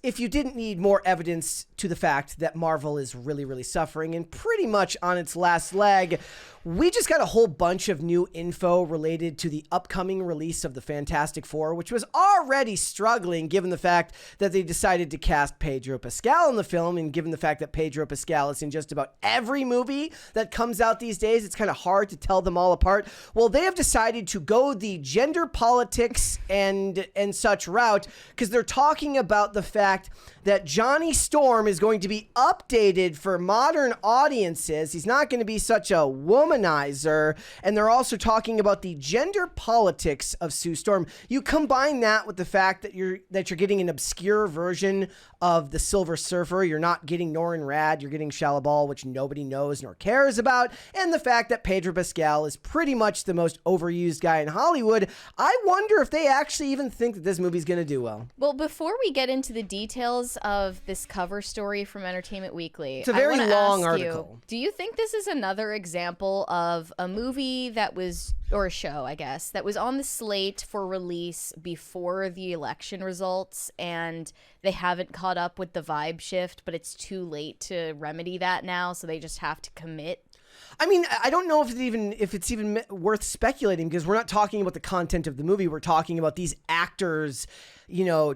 if you didn't need more evidence to the fact that Marvel is really, really suffering and pretty much on its last leg, we just got a whole bunch of new info related to the upcoming release of the Fantastic Four, which was already struggling given the fact that they decided to cast Pedro Pascal in the film, and given the fact that Pedro Pascal is in just about every movie that comes out these days, it's kind of hard to tell them all apart. Well, they have decided to go the gender politics and such route, because they're talking about the fact that Johnny Storm is going to be updated for modern audiences. He's not going to be such a womanizer. And they're also talking about the gender politics of Sue Storm. You combine that with the fact that you're getting an obscure version of the Silver Surfer. You're not getting Norrin Rad. You're getting Shalabal, which nobody knows nor cares about. And the fact that Pedro Pascal is pretty much the most overused guy in Hollywood. I wonder if they actually even think that this movie's going to do well. Well, before we get into the details of this cover story from Entertainment Weekly, it's a very long article. Do you think this is another example of a movie that was, or a show, I guess, that was on the slate for release before the election results, and they haven't caught up with the vibe shift, but it's too late to remedy that now, so they just have to commit? I mean, I don't know if it's even worth speculating, because we're not talking about the content of the movie. We're talking about these actors,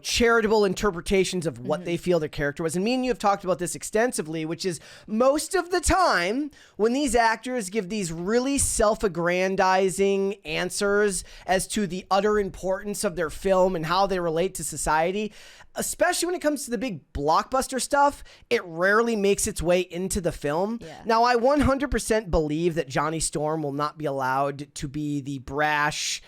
charitable interpretations of what they feel their character was. And me and you have talked about this extensively, which is most of the time when these actors give these really self-aggrandizing answers as to the utter importance of their film and how they relate to society, especially when it comes to the big blockbuster stuff, it rarely makes its way into the film. Yeah. Now, I 100% believe that Johnny Storm will not be allowed to be the brash.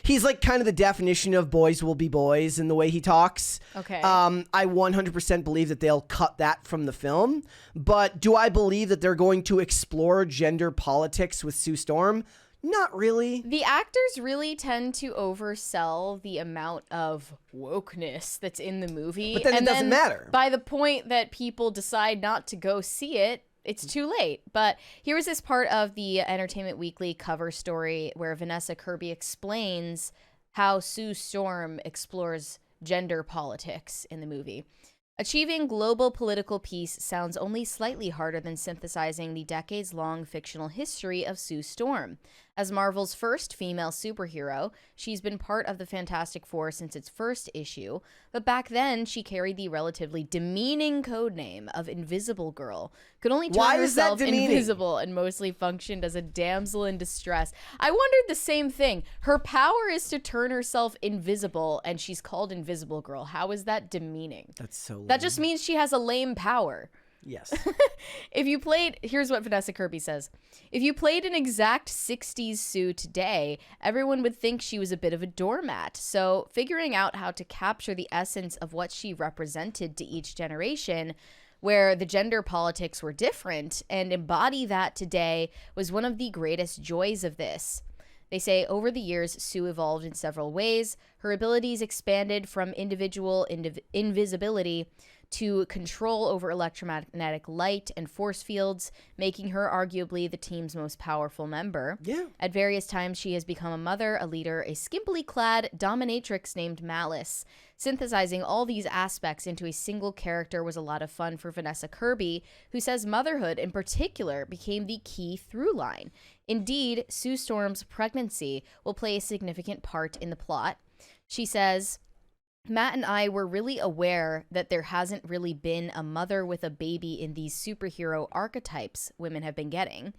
He's like kind of the definition of boys will be boys in the way he talks. Okay. I 100% believe that they'll cut that from the film. But do I believe that they're going to explore gender politics with Sue Storm? Not really. The actors really tend to oversell the amount of wokeness that's in the movie. But then it doesn't matter. By the point that people decide not to go see it, it's too late. But here was this part of the Entertainment Weekly cover story where Vanessa Kirby explains how Sue Storm explores gender politics in the movie. Achieving global political peace sounds only slightly harder than synthesizing the decades-long fictional history of Sue Storm. As Marvel's first female superhero, she's been part of the Fantastic Four since its first issue, but back then she carried the relatively demeaning codename of Invisible Girl, could only turn herself invisible, and mostly functioned as a damsel in distress. I wondered the same thing. Her power is to turn herself invisible, and she's called Invisible Girl. How is that demeaning? That's so lame. That just means she has a lame power. Yes. Here's what Vanessa Kirby says. If you played an exact 60s Sue today, everyone would think she was a bit of a doormat. So figuring out how to capture the essence of what she represented to each generation, where the gender politics were different, and embody that today was one of the greatest joys of this. They say over the years, Sue evolved in several ways. Her abilities expanded from individual invisibility to control over electromagnetic light and force fields, making her arguably the team's most powerful member. Yeah. At various times, she has become a mother, a leader, a skimpily clad dominatrix named Malice. Synthesizing all these aspects into a single character was a lot of fun for Vanessa Kirby, who says motherhood in particular became the key through line. Indeed, Sue Storm's pregnancy will play a significant part in the plot. She says, Matt and I were really aware that there hasn't really been a mother with a baby in these superhero archetypes women have been getting.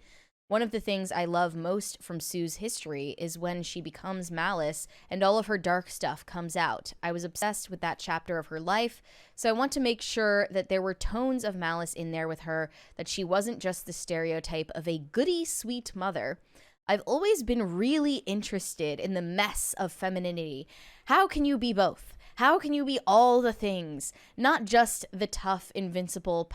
One of the things I love most from Sue's history is when she becomes Malice and all of her dark stuff comes out. I was obsessed with that chapter of her life, so I want to make sure that there were tones of Malice in there with her, that she wasn't just the stereotype of a goody, sweet mother. I've always been really interested in the mess of femininity. How can you be both? How can you be all the things? Not just the tough, invincible,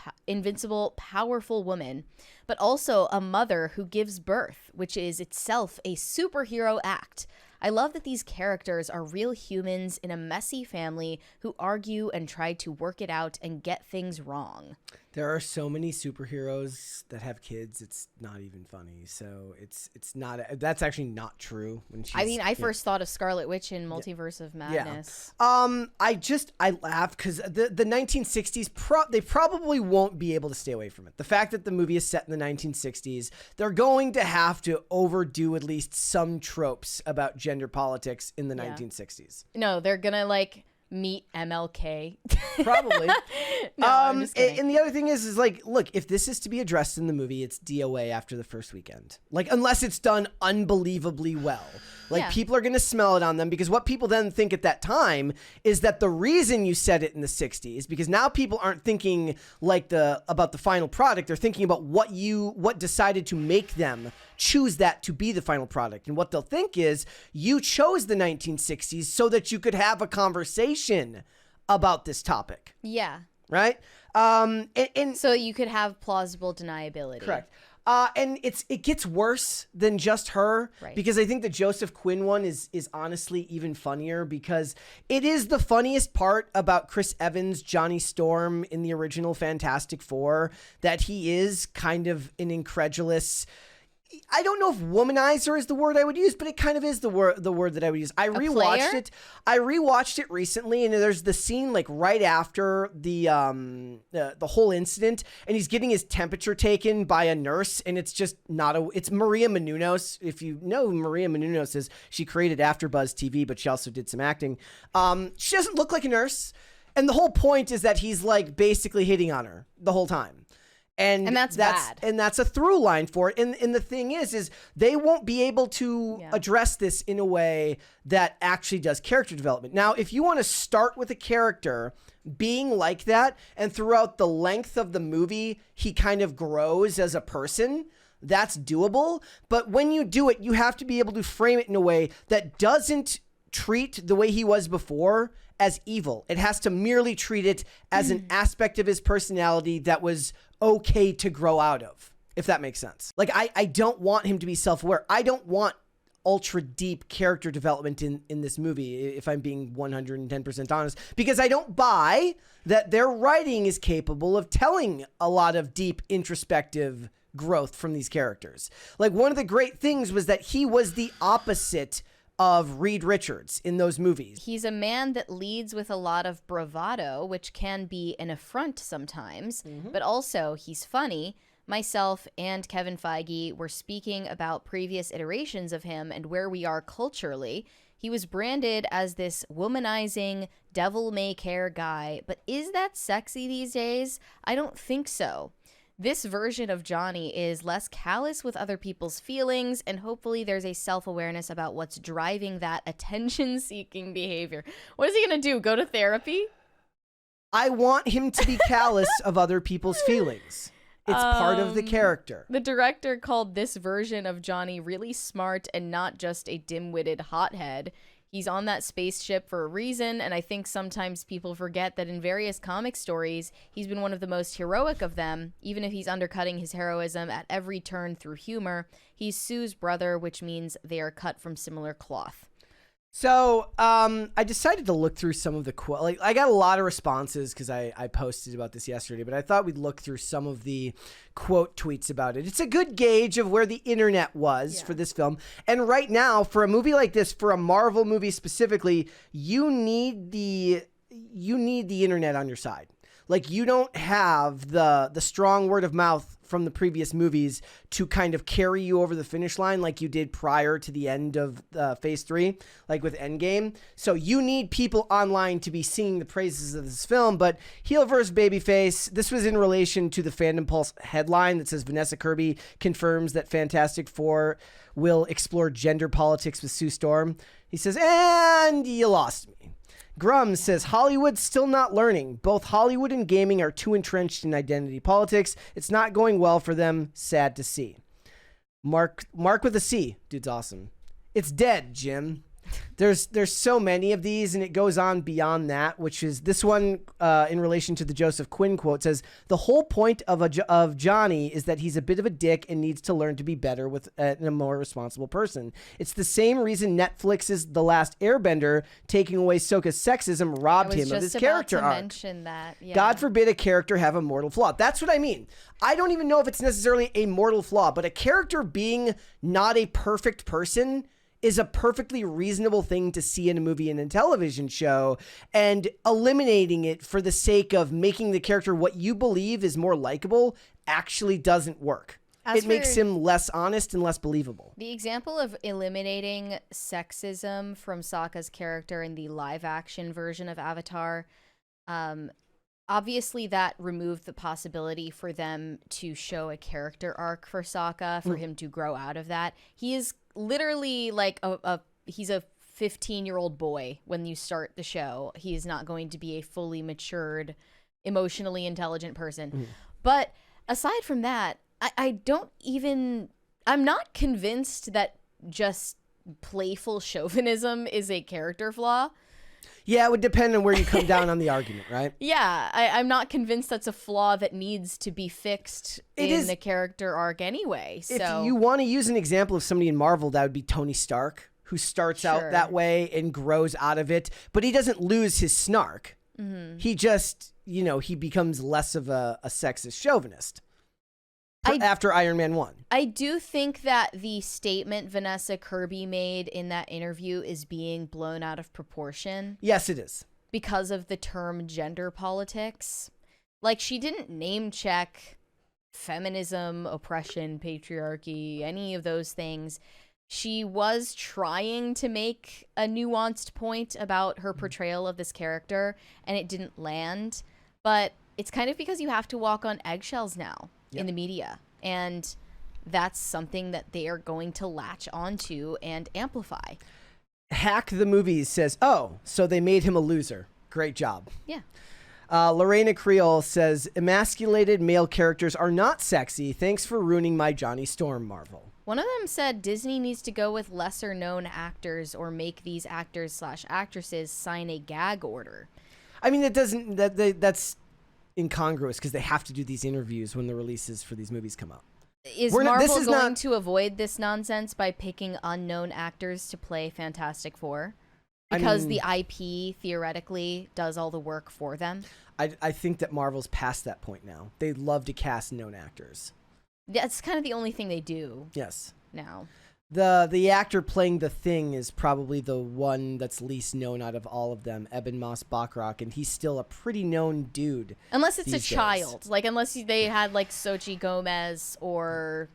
powerful woman, but also a mother who gives birth, which is itself a superhero act. I love that these characters are real humans in a messy family who argue and try to work it out and get things wrong. There are so many superheroes that have kids. It's not even funny. So it's not. That's actually not true. When she's, I mean, I first thought of Scarlet Witch in Multiverse of Madness. I laugh because the 1960s. They probably won't be able to stay away from it. The fact that the movie is set in the 1960s, they're going to have to overdo at least some tropes about gender politics in the 1960s. No, they're gonna like meet MLK. Probably. No, I'm just kidding. And the other thing is like, look, if this is to be addressed in the movie, it's DOA after the first weekend. Like, unless it's done unbelievably well. Like, people are going to smell it on them, because what people then think at that time is that the reason you said it in the 60s, because now people aren't thinking like about the final product. They're thinking about what decided to make them choose that to be the final product. And what they'll think is, you chose the 1960s so that you could have a conversation about this topic. Yeah. Right? And so you could have plausible deniability. Correct. And it gets worse than just her, Right. because I think the Joseph Quinn one is honestly even funnier, because it is the funniest part about Chris Evans, Johnny Storm in the original Fantastic Four, that he is kind of an incredulous. I don't know if womanizer is the word I would use, but it kind of is the word that I would use. I rewatched it recently, and there's the scene like right after the whole incident, and he's getting his temperature taken by a nurse, and it's just it's Maria Menounos. If you know who Maria Menounos is, she created AfterBuzz TV, but she also did some acting. She doesn't look like a nurse, and the whole point is that he's like basically hitting on her the whole time. And that's bad. And that's a through line for it. And the thing is they won't be able to address this in a way that actually does character development. Now, if you want to start with a character being like that, and throughout the length of the movie, he kind of grows as a person, that's doable. But when you do it, you have to be able to frame it in a way that doesn't treat the way he was before as evil. It has to merely treat it as an aspect of his personality that was okay to grow out of, if that makes sense. Like, I don't want him to be self-aware. I don't want ultra deep character development in this movie, if I'm being 110% honest, because I don't buy that their writing is capable of telling a lot of deep introspective growth from these characters. Like, one of the great things was that he was the opposite of Reed Richards in those movies. He's a man that leads with a lot of bravado, which can be an affront sometimes, but also he's funny. Myself and Kevin Feige were speaking about previous iterations of him and where we are culturally. He was branded as this womanizing, devil-may-care guy, but is that sexy these days? I don't think so. This version of Johnny is less callous with other people's feelings, and hopefully there's a self-awareness about what's driving that attention-seeking behavior. What is he going to do, go to therapy? I want him to be callous of other people's feelings. It's part of the character. The director called this version of Johnny really smart and not just a dim-witted hothead. He's on that spaceship for a reason, and I think sometimes people forget that in various comic stories, he's been one of the most heroic of them. Even if he's undercutting his heroism at every turn through humor, he's Sue's brother, which means they are cut from similar cloth. So I decided to look through some of the I got a lot of responses because I posted about this yesterday, but I thought we'd look through some of the quote tweets about it. It's a good gauge of where the internet was for this film. And right now, for a movie like this, for a Marvel movie specifically, you need the internet on your side. Like, you don't have the strong word of mouth from the previous movies to kind of carry you over the finish line like you did prior to the end of Phase 3, like with Endgame. So you need people online to be singing the praises of this film. But heel versus babyface, this was in relation to the Fandom Pulse headline that says Vanessa Kirby confirms that Fantastic Four will explore gender politics with Sue Storm. He says, and you lost me. Grum says, Hollywood's still not learning. Both Hollywood and gaming are too entrenched in identity politics. It's not going well for them. Sad to see. Mark with a C. Dude's awesome. It's dead, Jim. There's so many of these, and it goes on beyond that, which is this one in relation to the Joseph Quinn quote says, the whole point of Johnny is that he's a bit of a dick and needs to learn to be better with a more responsible person. It's the same reason Netflix's The Last Airbender taking away Sokka's sexism robbed him of his character arc. Mention that. Yeah. God forbid a character have a mortal flaw. That's what I mean. I don't even know if it's necessarily a mortal flaw, but a character being not a perfect person is a perfectly reasonable thing to see in a movie and a television show, and eliminating it for the sake of making the character what you believe is more likable actually doesn't work. It makes him less honest and less believable. The example of eliminating sexism from Sokka's character in the live action version of Avatar, obviously that removed the possibility for them to show a character arc for Sokka, for him to grow out of that. He is literally like he's a 15-year-old boy when you start the show. He is not going to be a fully matured, emotionally intelligent person. But aside from that, I'm not convinced that just playful chauvinism is a character flaw. Yeah, it would depend on where you come down on the argument, right? Yeah, I'm not convinced that's a flaw that needs to be fixed in the character arc anyway. So if you want to use an example of somebody in Marvel, that would be Tony Stark, who starts out that way and grows out of it, but he doesn't lose his snark. He just, he becomes less of a sexist chauvinist. After Iron Man 1. I do think that the statement Vanessa Kirby made in that interview is being blown out of proportion. Yes, it is. Because of the term gender politics. Like, she didn't name check feminism, oppression, patriarchy, any of those things. She was trying to make a nuanced point about her portrayal of this character, and it didn't land. But it's kind of because you have to walk on eggshells now. In the media, and that's something that they are going to latch onto and amplify. Hack the Movies says, oh, so they made him a loser. Great job. Yeah. Lorena Creole says, emasculated male characters are not sexy. Thanks for ruining my Johnny Storm, Marvel. One of them said Disney needs to go with lesser known actors or make these actors/actresses sign a gag order. I mean, that's incongruous because they have to do these interviews when the releases for these movies come out. Is Marvel going to avoid this nonsense by picking unknown actors to play Fantastic Four? Because the IP theoretically does all the work for them? I think that Marvel's past that point now. They love to cast known actors. That's kind of the only thing they do. Yes. Now. The actor playing the Thing is probably the one that's least known out of all of them, Eben Moss Bachrach, and he's still a pretty known dude. Unless it's a child. Like, unless they had, like, Xochitl Gomez or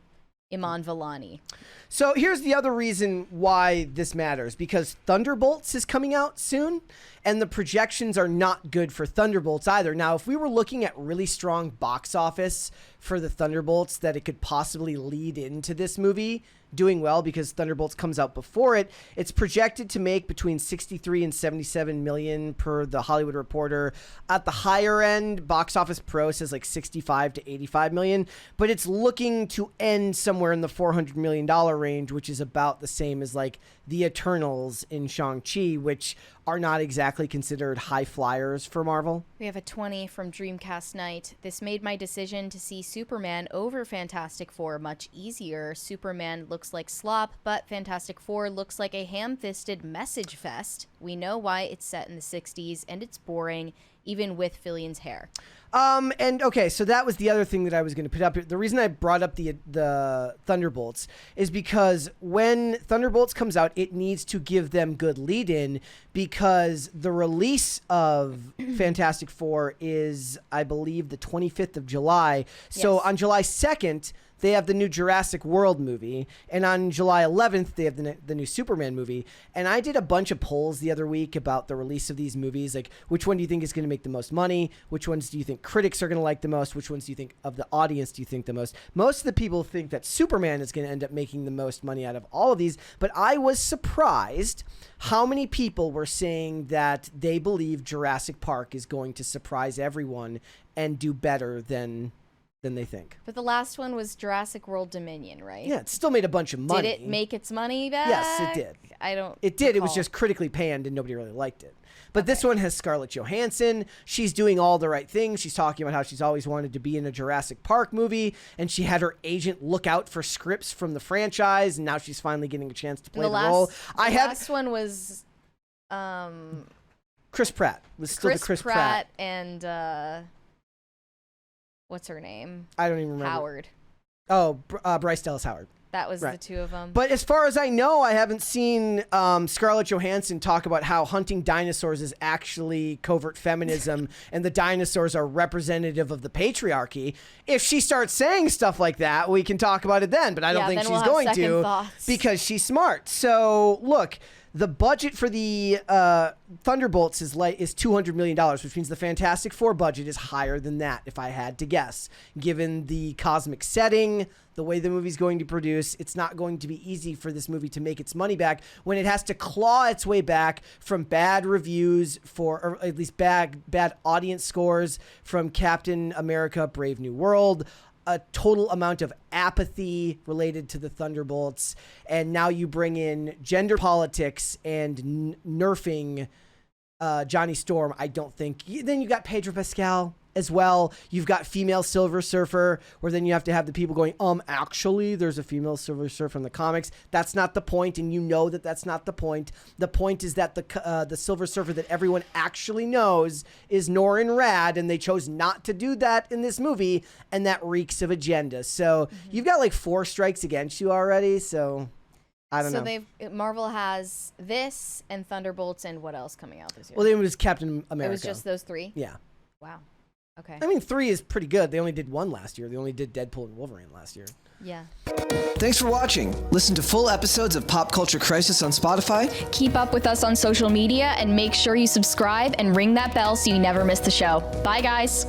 Iman Vellani. So here's the other reason why this matters, because Thunderbolts is coming out soon, and the projections are not good for Thunderbolts either. Now, if we were looking at really strong box office for the Thunderbolts, that it could possibly lead into this movie doing well because Thunderbolts comes out before it, it's projected to make between 63 and 77 million per the Hollywood Reporter. At the higher end, Box Office Pro says like 65 to 85 million, but it's looking to end somewhere in the $400 million range, which is about the same as like the Eternals in Shang-Chi, which are not exactly considered high flyers for Marvel. We have a 20 from Dreamcast Night. This made my decision to see Superman over Fantastic Four much easier. Superman looks like slop, but Fantastic Four looks like a ham-fisted message fest. We know why it's set in the 60s, and it's boring, even with Fillion's hair. And okay, so that was the other thing that I was going to put up. The reason I brought up the Thunderbolts is because when Thunderbolts comes out, it needs to give them good lead-in because the release of Fantastic Four is, I believe, the 25th of July. So on July 2nd, they have the new Jurassic World movie, and on July 11th, they have the new Superman movie. And I did a bunch of polls the other week about the release of these movies, like which one do you think is going to make the most money? Which ones do you think critics are going to like the most? Which ones do you think of the audience do you think the most? Most of the people think that Superman is going to end up making the most money out of all of these, but I was surprised how many people were saying that they believe Jurassic Park is going to surprise everyone and do better than than they think. But the last one was Jurassic World Dominion, right? Yeah, it still made a bunch of money. Did it make its money back? Yes, it did. I don't It did. It was recall. just critically panned and nobody really liked it. But this one has Scarlett Johansson. She's doing all the right things. She's talking about how she's always wanted to be in a Jurassic Park movie, and she had her agent look out for scripts from the franchise, and now she's finally getting a chance to play the role. The last one was Chris Pratt. Was still the Chris Pratt and what's her name? I don't even remember. Howard. Oh, Bryce Dallas Howard. That was Right. the two of them. But as far as I know, I haven't seen Scarlett Johansson talk about how hunting dinosaurs is actually covert feminism and the dinosaurs are representative of the patriarchy. If she starts saying stuff like that, we can talk about it then. But I don't think then she's we'll have going second to thoughts. because she's smart. So look, the budget for the Thunderbolts is $200 million, which means the Fantastic Four budget is higher than that, if I had to guess. Given the cosmic setting, the way the movie's going to produce, it's not going to be easy for this movie to make its money back when it has to claw its way back from bad reviews or at least bad audience scores from Captain America: Brave New World, a total amount of apathy related to the Thunderbolts, and now you bring in gender politics and nerfing Johnny Storm. I don't think. Then you got Pedro Pascal as well. You've got female Silver Surfer, where then you have to have the people going, actually, there's a female Silver Surfer in the comics. That's not the point, and you know that that's not the point. The point is that the Silver Surfer that everyone actually knows is Norrin Radd, and they chose not to do that in this movie, and that reeks of agenda. So you've got like 4 strikes against you already, so I don't know. So Marvel has this and Thunderbolts and what else coming out this year? Well, it was Captain America. It was just those 3? Yeah. Wow. Okay. I mean, 3 is pretty good. They only did 1 last year. They only did Deadpool and Wolverine last year. Yeah. Thanks for watching. Listen to full episodes of Pop Culture Crisis on Spotify. Keep up with us on social media and make sure you subscribe and ring that bell so you never miss the show. Bye, guys.